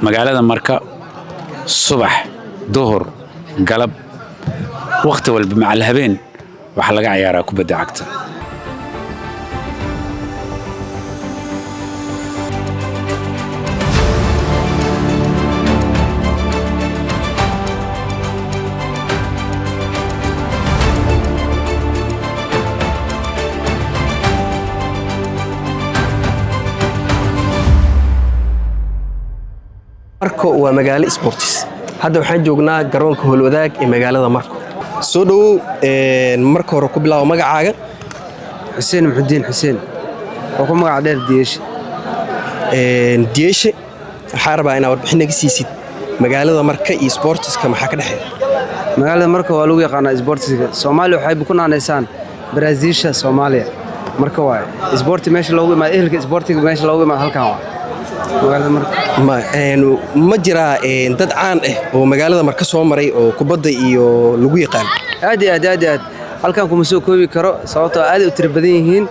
magaalada marka subax duhur galab waqti walba macal habeen waxa laga ciyaaraa kubadda cagta. Marko waa magaalo sports. Hadda waxaan joognaa garoonka Howlwadaag ee magaalada Marko. Soo dhawow marka hore ku bilaabo magacaaga. Xuseen Muxudiin Xuseen. oo ku magac dheer Diyeeshe. Diyeeshe waxaan rabaa inaad warbixin naga siisid magaalada Marka iyo sportska maxaa ka dhaxeeya. Magaalada Marka waa lagu yaqaanaa sportska. Soomaaliya waxay ku naanaysaan Brazilsha Soomaaliya. Marka waa sport meesha loogu imaado ehelka sportiga meesha loogu imaado halkan waa. magaalada Marka ma jira dad caan ah oo magaalada Marka soo maray oo kubadda iyo lagu yaqaan. aad halkan kuma soo koobi karo sababtoo aad u tir badan yihiin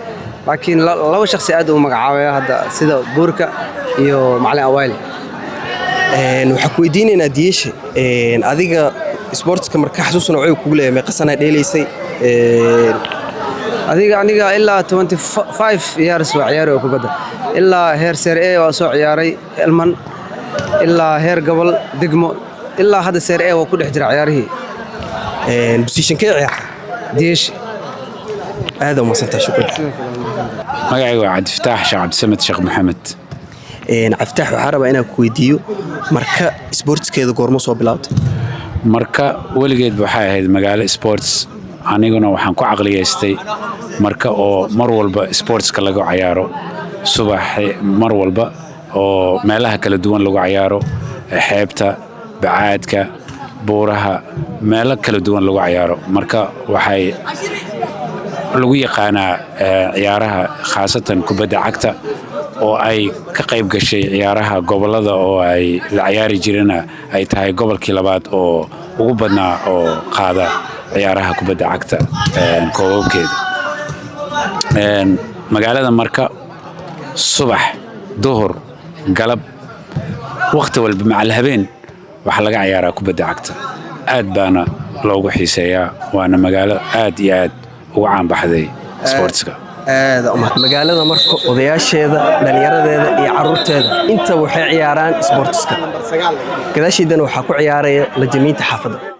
laakiin laba shakhsi aad u magacaabay hadda sida Buurka iyo Macalin Awaali. waxa ku weydiinaynaa Diyeeshe adiga sportska Marka xasuusna wuxuu kugu leeyahay meeqasana dheelaysay aniga ilaa 25 years waa ciyaaro kubadda ilaa heer Serie A waa soo ciyaaray Elman ilaa heer gobol degmo ilaa hadda Serie A waa ku dhex jira ciyaarihii position ka ciyaar Diyeeshe aad u masantahay shukran magacaygu waa Cabdifataax Sheekh Cabdisamed Sheekh Maxamed. Cabdifataax waxaan rabaa inaan ku weydiiyo Marka sportskeeda goorma soo bilowday. Marka weligeed waxay ahayd magaalo sports aniguna waxaan ku caqliyeystay Marka oo mar walba sportska lagu ciyaaro subax mar walba oo meelaha kala duwan lagu ciyaaro xeebta bacaadka buuraha meelo kala duwan lagu ciyaaro marka waxay lagu yaqaanaa ciyaaraha khaasatan kubadda cagta oo ay ka qayb gashay ciyaaraha gobolada oo ay la ciyaari jireen ay tahay gobolkii labaad oo ugu badnaa oo qaada ciyaaraha kubadda cagta koobabkeeda. magaalada Marka subax duhur galab waqti walba macal habeen waxa laga ciyaaraa kubadda cagta. aad baana loogu xiiseeyaa waana magaalo aad iyo aad ugu caan baxday sportska. magaalada Marka odayaasheeda dhalinyaradeeda iyo carruurteeda inta waxay ciyaaraan sportska. gadaashiidana waxa ku ciyaaraya la jamiinta xaafadda.